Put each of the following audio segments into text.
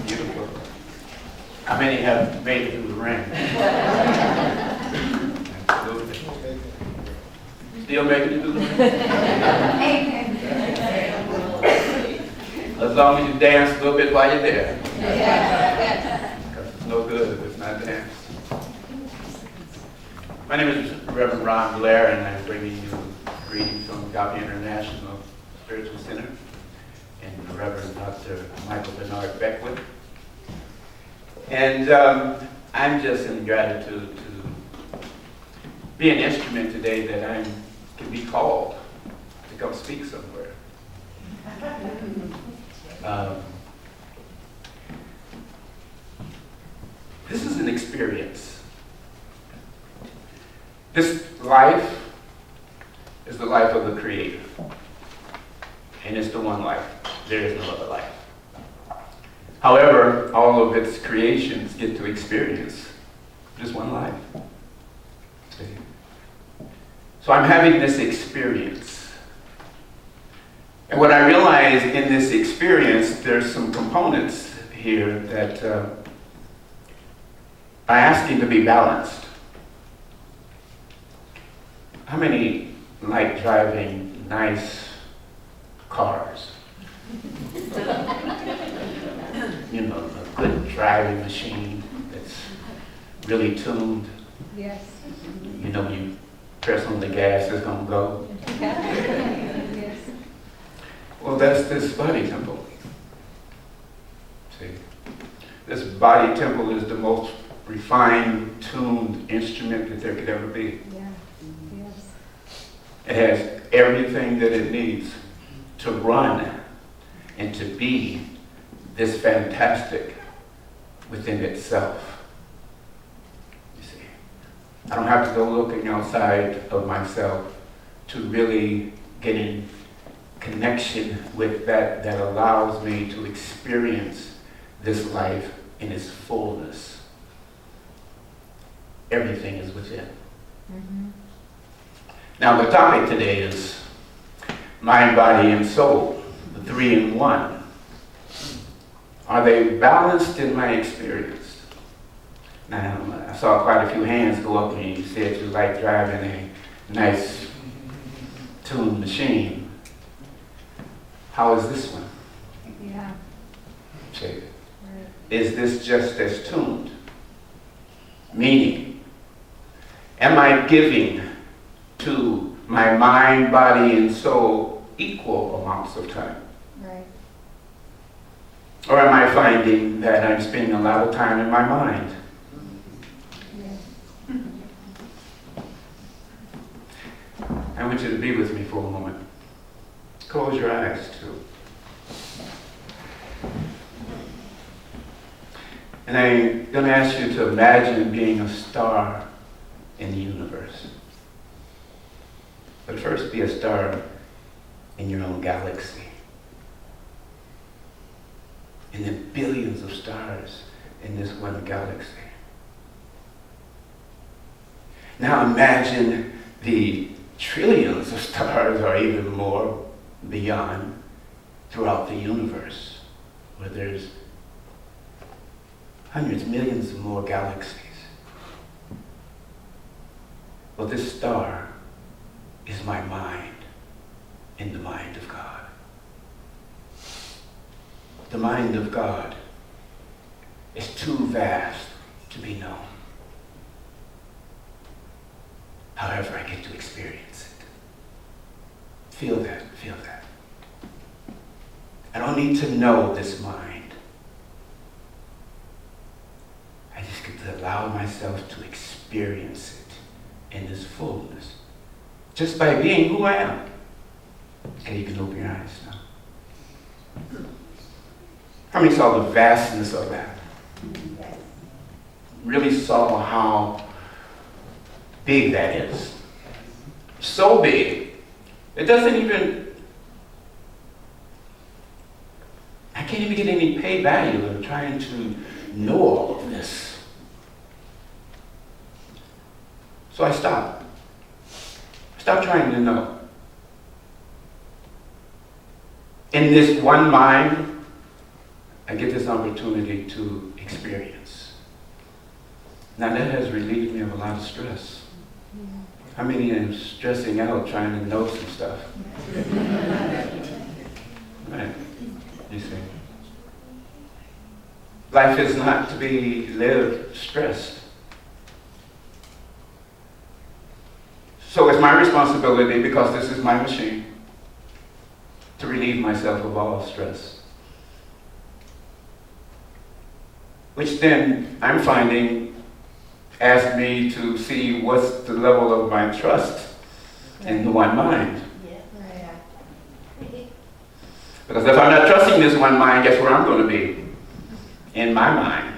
Beautiful. How many have made it through the rain? Absolutely. Still making it through the rain? As long as you dance a little bit while you're there. Because it's no good if it's not danced. My name is Reverend Ronald Blair, and I'm bringing you greetings from Gavi International Spiritual Center and Reverend Dr. Michael Bernard Beckwith. And I'm just in gratitude to be an instrument today that I can be called to come speak somewhere. This is an experience. This life is the life of the Creator. And it's the one life. There is no other life. However, all of its creations get to experience just one life. See? So I'm having this experience. And what I realize in this experience, there's some components here that are asking to be balanced. How many like driving nice cars? You know, a good driving machine that's really tuned. Yes. You know, you press on the gas, it's gonna go. Yes. Well, that's this body temple. See, this body temple is the most refined, tuned instrument that there could ever be. Yeah. Yes. It has everything that it needs to run and to be this fantastic within itself. You see, I don't have to go looking outside of myself to really get in connection with that allows me to experience this life in its fullness. Everything is within. Mm-hmm. Now the topic today is mind, body, and soul, the three in one. Are they balanced in my experience? Now, I saw quite a few hands go up when you said you like driving a nice tuned machine. How is this one? Yeah. See, Right. is this just as tuned? Meaning, am I giving to my mind, body, and soul equal amounts of time? Right. Or am I finding that I'm spending a lot of time in my mind? Yeah. I want you to be with me for a moment. Close your eyes too. And I'm going to ask you to imagine being a star in the universe. But first, be a star in your own galaxy. And then billions of stars in this one galaxy. Now imagine the trillions of stars or even more beyond throughout the universe, where there's hundreds, millions of more galaxies. Well, this star is my mind in the mind of God. The mind of God is too vast to be known. However, I get to experience it. Feel that, feel that. I don't need to know this mind. I just get to allow myself to experience it in this fullness. Just by being who I am. And you can open your eyes now. How many saw the vastness of that? Really saw how big that is. So big. It doesn't even, I can't even get any pay value of trying to know all of this. So I stopped. Stop trying to know. In this one mind, I get this opportunity to experience. Now that has relieved me of a lot of stress. How many am stressing out trying to know some stuff? Right, you see. Life is not to be lived stressed. So it's my responsibility, because this is my machine, to relieve myself of all stress. Which then, I'm finding, asks me to see what's the level of my trust in the one mind. Because if I'm not trusting this one mind, guess where I'm going to be? In my mind.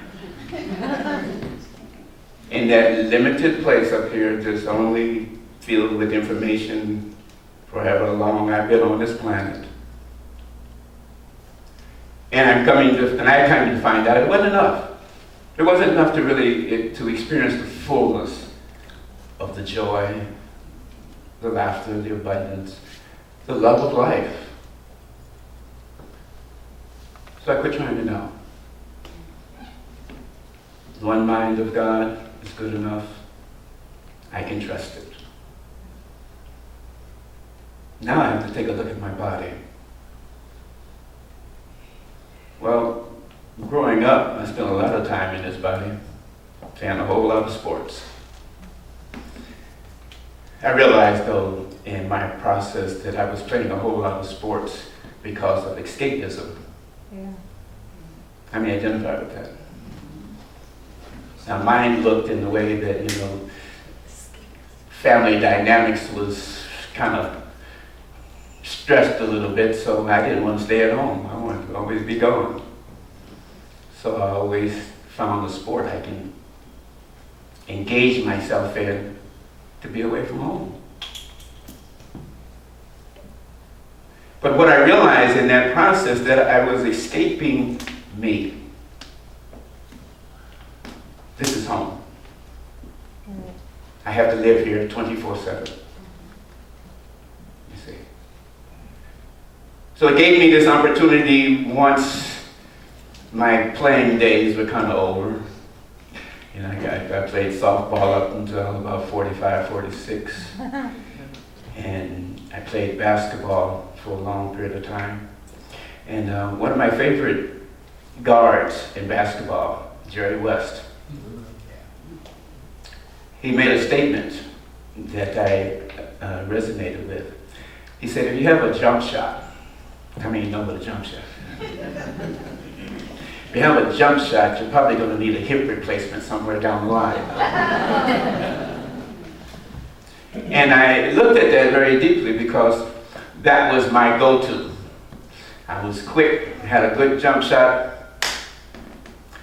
In that limited place up here, just only filled with information for however long I've been on this planet. And I come to find out it wasn't enough. It wasn't enough to really to experience the fullness of the joy, the laughter, the abundance, the love of life. So I quit trying to know. The one mind of God is good enough. I can trust it. Now I have to take a look at my body. Well, growing up, I spent a lot of time in this body, playing a whole lot of sports. I realized, though, in my process that I was playing a whole lot of sports because of escapism. Yeah. How many identify with that? Now, mine looked in the way that, family dynamics was kind of stressed a little bit, so I didn't want to stay at home. I wanted to always be gone. So I always found a sport I can engage myself in to be away from home. But what I realized in that process, that I was escaping me. This is home. I have to live here 24/7. You see. So it gave me this opportunity once my playing days were kind of over. I played softball up until about 45, 46. And I played basketball for a long period of time. And one of my favorite guards in basketball, Jerry West, he made a statement that I resonated with. He said, if you have a jump shot, how many know what a jump shot is? If you have a jump shot, you're probably going to need a hip replacement somewhere down the line. And I looked at that very deeply, because that was my go-to. I was quick, had a good jump shot.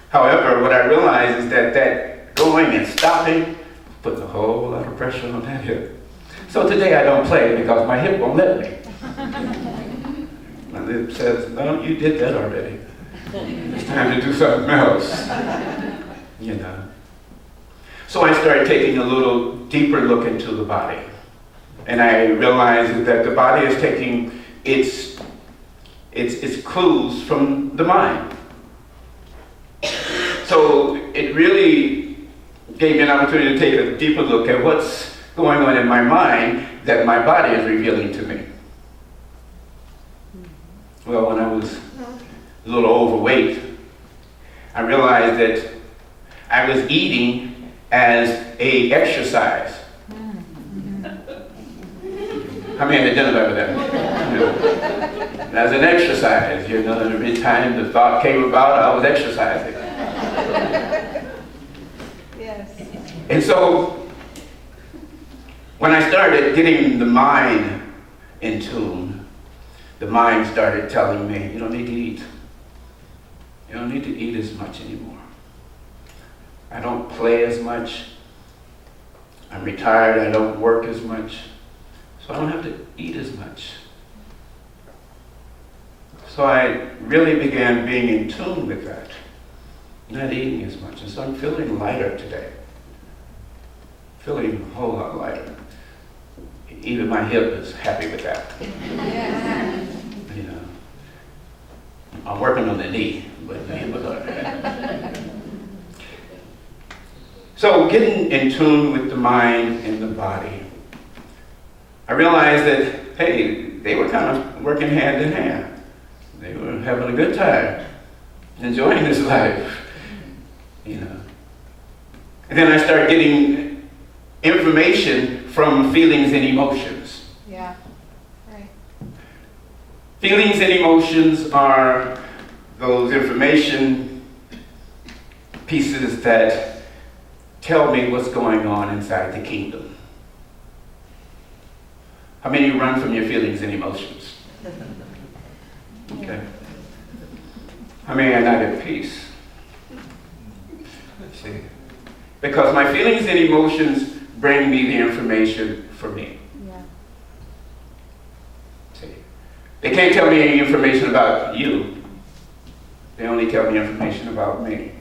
However, what I realized is that going and stopping puts a whole lot of pressure on that hip. So today I don't play because my hip won't let me. My hip says, no, you did that already. It's time to do something else. So I started taking a little deeper look into the body. And I realized that the body is taking its clues from the mind. So it really gave me an opportunity to take a deeper look at what's going on in my mind that my body is revealing to me. Well, when I was a little overweight, I realized that I was eating as a exercise. How many identify with that? As an exercise, every time the thought came about, I was exercising. Yes. And so, when I started getting the mind in tune, the mind started telling me, you don't need to eat. You don't need to eat as much anymore. I don't play as much. I'm retired, I don't work as much. So I don't have to eat as much. So I really began being in tune with that. Not eating as much. And so I'm feeling lighter today. Feeling a whole lot lighter. Even my hip is happy with that. Yeah. I'm working on the knee, but so getting in tune with the mind and the body, I realized that, hey, they were kind of working hand in hand. They were having a good time, enjoying this life, you know. And then I started getting information from feelings and emotions. Yeah, right. Feelings and emotions are those information pieces that tell me what's going on inside the kingdom. How many of you run from your feelings and emotions? Okay. How many are not at peace? See? Because my feelings and emotions bring me the information for me. Yeah. See? They can't tell me any information about you. They only tell me information about me.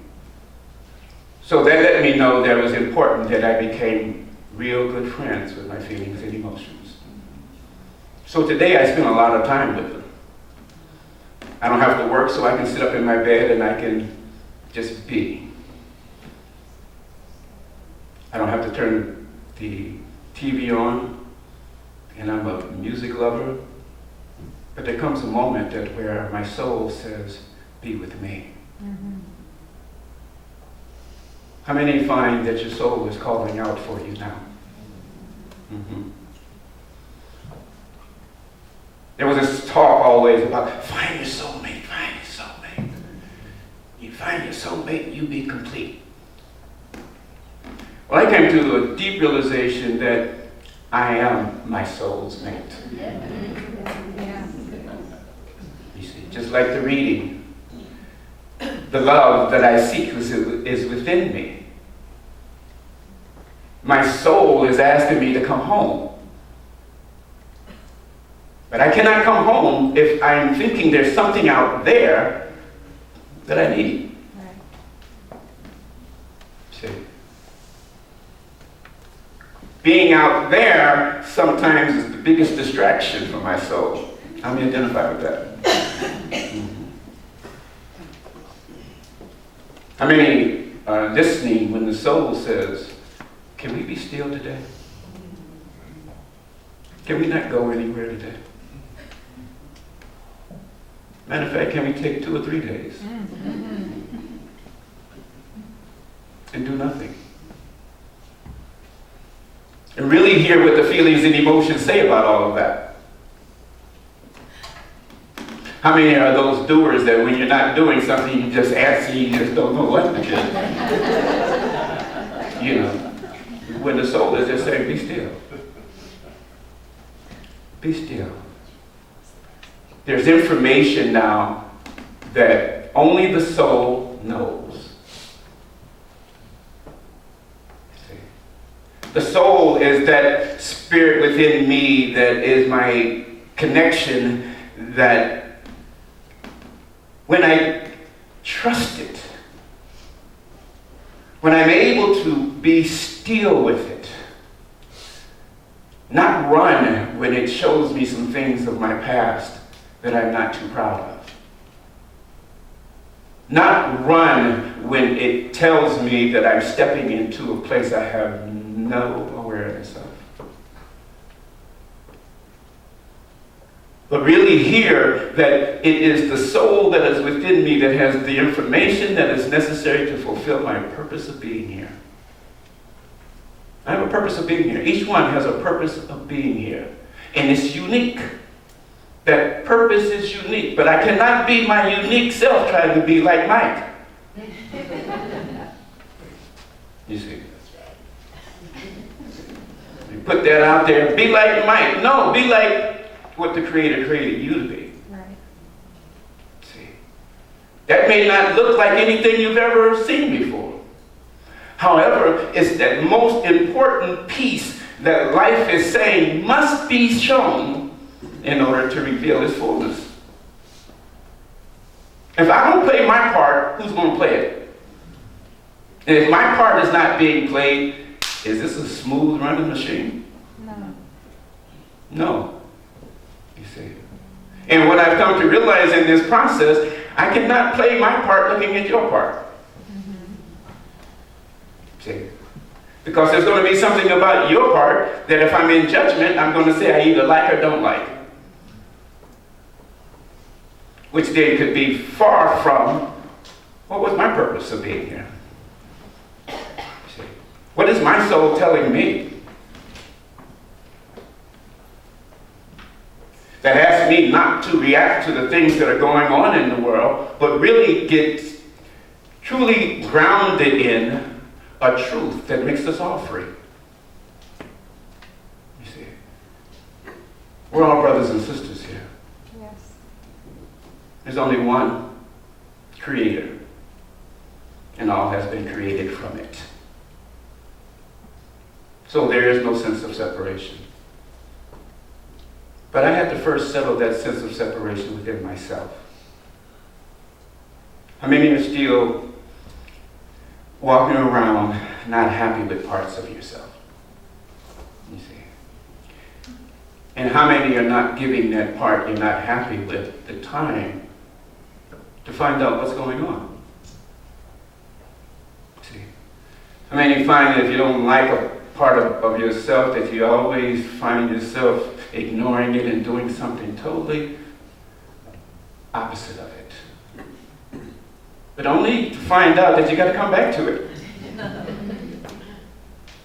So that let me know that it was important that I became real good friends with my feelings and emotions. So today I spend a lot of time with them. I don't have to work, so I can sit up in my bed and I can just be. I don't have to turn the TV on, and I'm a music lover. But there comes a moment that where my soul says, be with me. Mm-hmm. How many find that your soul is calling out for you now? Mm-hmm. There was this talk always about find your soulmate, find your soulmate. You find your soulmate, you be complete. Well, I came to a deep realization that I am my soul's mate. Yeah. You see, just like the reading, the love that I seek is within me. My soul is asking me to come home. But I cannot come home if I'm thinking there's something out there that I need. Right. See? Being out there sometimes is the biggest distraction for my soul. How many identify with that? Mm-hmm. How many are listening when the soul says, can we be still today? Can we not go anywhere today? Matter of fact, can we take 2 or 3 days Mm-hmm. and do nothing? And really hear what the feelings and emotions say about all of that. How many are those doers that when you're not doing something, you just ask and you just don't know what to do? You know, when the soul is just saying, be still. Be still. There's information now that only the soul knows. See? The soul is that spirit within me that is my connection that when I trust it, when I'm able to be still with it, not run when it shows me some things of my past that I'm not too proud of. Not run when it tells me that I'm stepping into a place I have no awareness of. But really hear that it is the soul that is within me that has the information that is necessary to fulfill my purpose of being here. I have a purpose of being here. Each one has a purpose of being here. And it's unique. That purpose is unique. But I cannot be my unique self trying to be like Mike. You see? You put that out there. Be like Mike. No, be like what the Creator created you to be. Right. See? That may not look like anything you've ever seen before. However, it's that most important piece that life is saying must be shown in order to reveal its fullness. If I don't play my part, who's going to play it? And if my part is not being played, is this a smooth running machine? No. No. You see. And what I've come to realize in this process, I cannot play my part looking at your part. See? Because there's going to be something about your part that if I'm in judgment, I'm going to say I either like or don't like. Which then could be far from what was my purpose of being here. See? What is my soul telling me? That asks me not to react to the things that are going on in the world, but really get truly grounded in a truth that makes us all free. You see, we're all brothers and sisters here. Yes. There's only one creator, and all has been created from it. So there is no sense of separation. But I had to first settle that sense of separation within myself. How many are still walking around not happy with parts of yourself? You see. And how many are not giving that part you're not happy with the time to find out what's going on? See. How many find that if you don't like a part of yourself, that you always find yourself ignoring it and doing something totally opposite of it? But only to find out that you got to come back to it.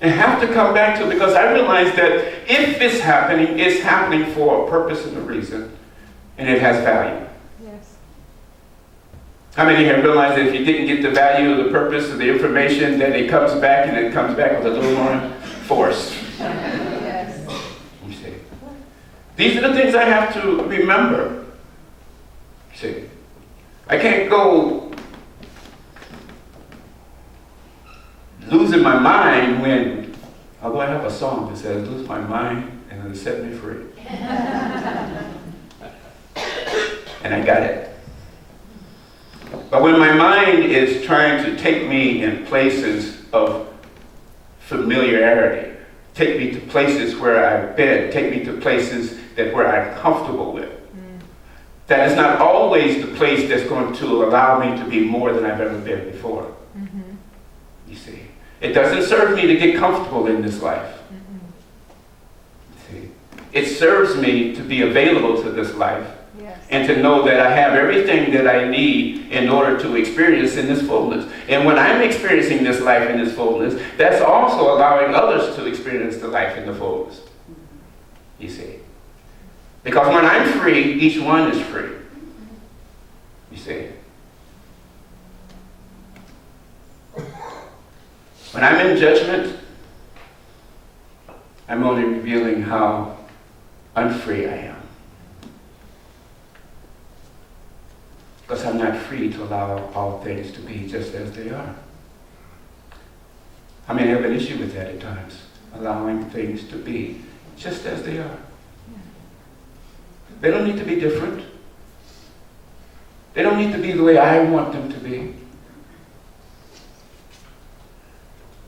And have to come back to it, because I realize that if it's happening for a purpose and a reason, and it has value. Yes. How many have realized that if you didn't get the value of the purpose of the information, then it comes back, and it comes back with a little more force? Yes. You see. These are the things I have to remember. See. I can't go losing my mind when, although I have a song that says, lose my mind and it'll set me free. And I got it. But when my mind is trying to take me in places of familiarity, take me to places where I've been, take me to places where I'm comfortable with, that is not always the place that's going to allow me to be more than I've ever been before. You see. It doesn't serve me to get comfortable in this life. See. It serves me to be available to this life. Yes. And to know that I have everything that I need in order to experience in this fullness. And when I'm experiencing this life in this fullness, that's also allowing others to experience the life in the fullness. You see. Because when I'm free, each one is free. You see. When I'm in judgment, I'm only revealing how unfree I am. Because I'm not free to allow all things to be just as they are. I mean, I have an issue with that at times, allowing things to be just as they are. They don't need to be different. They don't need to be the way I want them to be.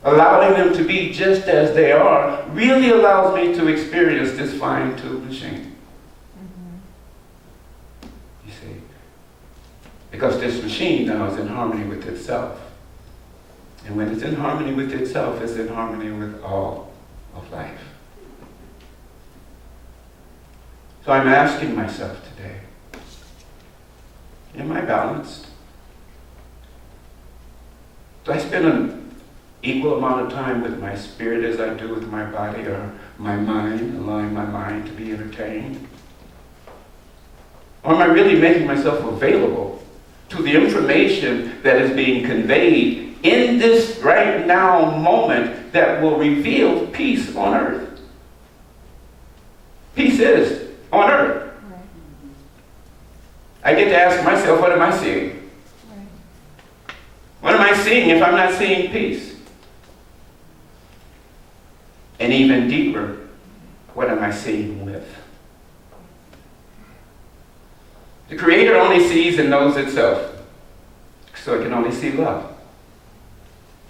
Allowing them to be just as they are really allows me to experience this fine-tuned machine. You see? Because this machine now is in harmony with itself. And when it's in harmony with itself, it's in harmony with all of life. So I'm asking myself today, am I balanced? Do I spend an equal amount of time with my spirit as I do with my body, or my mind, allowing my mind to be entertained? Or am I really making myself available to the information that is being conveyed in this right now moment that will reveal peace on earth? Peace is on earth. Right. I get to ask myself, what am I seeing? Right. What am I seeing if I'm not seeing peace? And even deeper, what am I seeing with? The Creator only sees and knows itself, so it can only see love.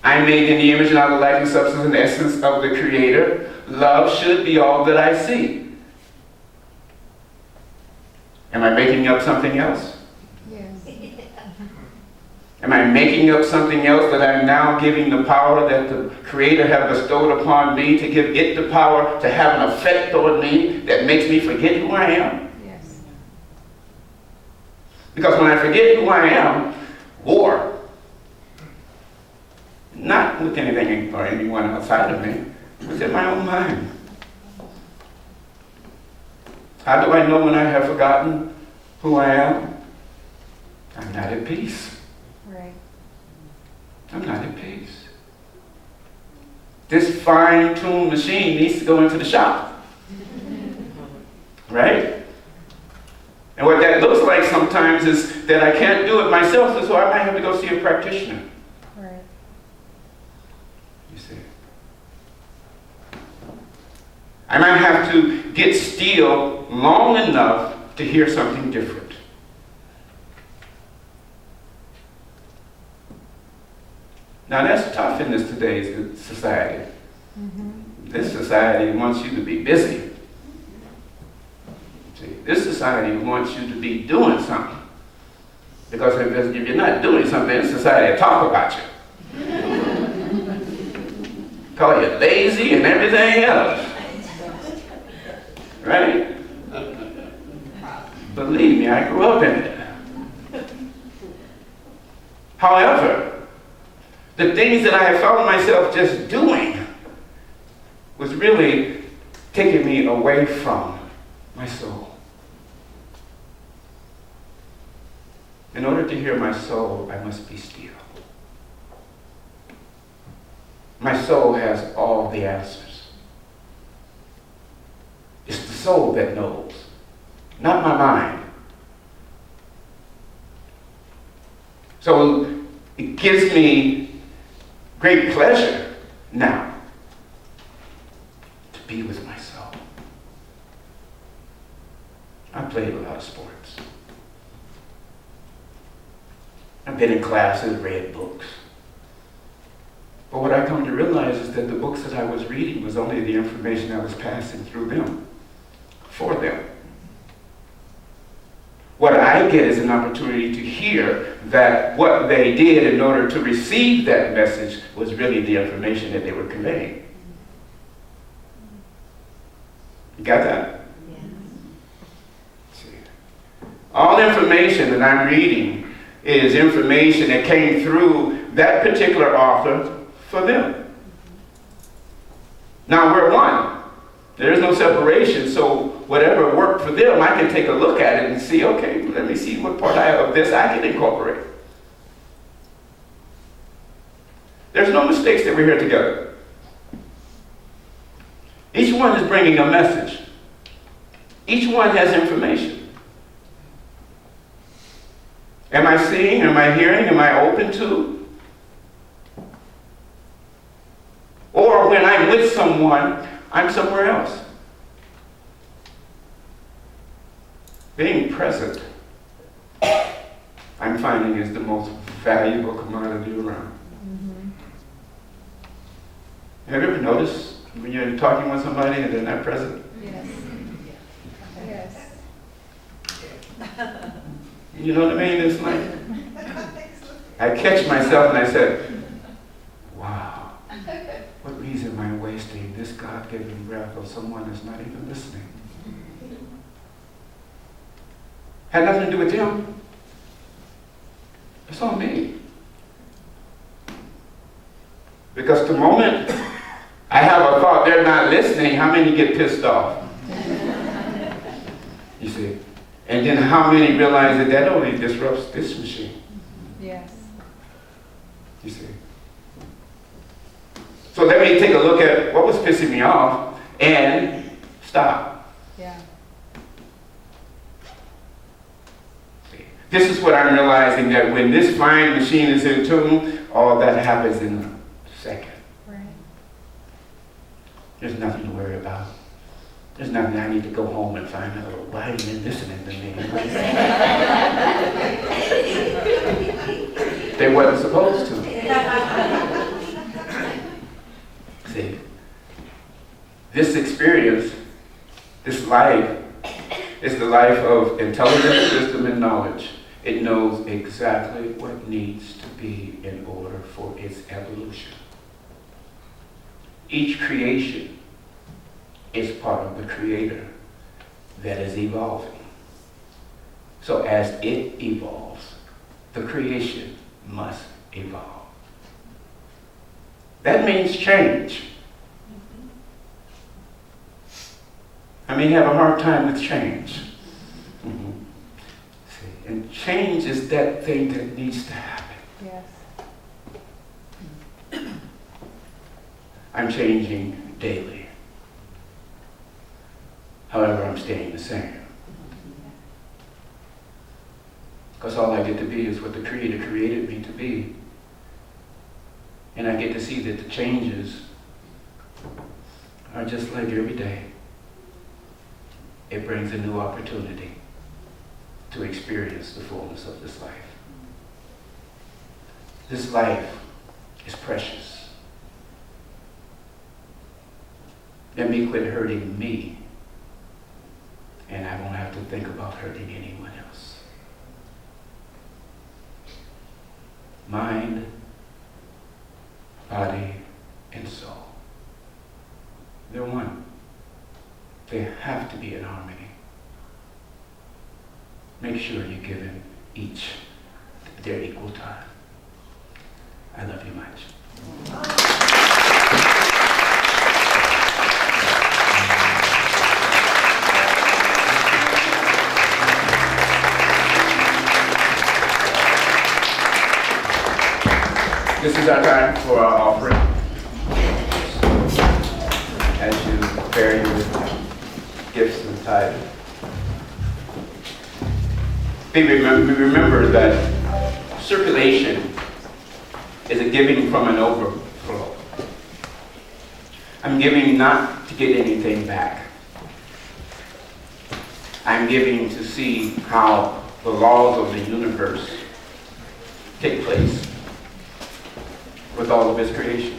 I am made in the image and out of the likeness, substance, and essence of the Creator. Love should be all that I see. Am I making up something else? Yes. Am I making up something else that I'm now giving the power that the Creator has bestowed upon me to give it the power to have an effect on me that makes me forget who I am? Yes. Because when I forget who I am, war, not with anything or anyone outside of me, within my own mind. How do I know when I have forgotten who I am? I'm not at peace. Right. I'm not at peace. This fine-tuned machine needs to go into the shop. Right? And what that looks like sometimes is that I can't do it myself, so I might have to go see a practitioner. Right. You see? I might have to get still long enough to hear something different. Now that's tough in this today's society. Mm-hmm. This society wants you to be busy. See, this society wants you to be doing something. Because if you're not doing something, society will talk about you. Call you lazy and everything else. Right? Believe me, I grew up in it. However, the things that I have found myself just doing was really taking me away from my soul. In order to hear my soul, I must be still. My soul has all the answers. It's the soul that knows, not my mind. So it gives me great pleasure now to be with my soul. I played a lot of sports. I've been in classes, read books. But what I come to realize is that the books that I was reading was only the information I was passing through them, for them. What I get is an opportunity to hear that what they did in order to receive that message was really the information that they were conveying. You got that? Yes. See. All information that I'm reading is information that came through that particular author for them. Now we're one. There is no separation, so whatever worked for them, I can take a look at it and see, okay, let me see what part of this I can incorporate. There's no mistakes that we're here together. Each one is bringing a message. Each one has information. Am I seeing? Am I hearing? Am I open to? Or when I'm with someone, I'm somewhere else. Being present, I'm finding, is the most valuable commodity around. Mm-hmm. Have you ever noticed when you're talking with somebody and they're not present? Yes. Yes. You know what I mean? It's like, I catch myself and I said, wow, what reason am I wasting this God-given breath of someone that's not even listening? Had nothing to do with them. It's on me. Because the moment I have a thought they're not listening, how many get pissed off? You see? And then how many realize that that only disrupts this machine? Yes. You see? So let me take a look at what was pissing me off and stop. Yeah. See? This is what I'm realizing, that when this fine machine is in tune, all that happens in a second. Right. There's nothing to worry about. There's nothing I need to go home and find out, why are you listening to me? They wasn't supposed to. See, this experience, this life, is the life of intelligence, wisdom, and knowledge. It knows exactly what needs to be in order for its evolution. Each creation is part of the Creator that is evolving. So as it evolves, the creation must evolve. That means change. I may have a hard time with change. See, and change is that thing that needs to happen. Yes. I'm changing daily. However, I'm staying the same. Because all I get to be is what the Creator created me to be. And I get to see that the changes are just like every day. It brings a new opportunity to experience the fullness of this life. This life is precious. Let me quit hurting me, and I won't have to think about hurting anyone else. Mind, body, and soul. They're one. They have to be in harmony. Make sure you're giving each their equal time. I love you much. This is our time for our offering. As you prepare your gifts and tithe. Remember that circulation is a giving from an overflow. I'm giving not to get anything back. I'm giving to see how the laws of the universe take place with all of its creation.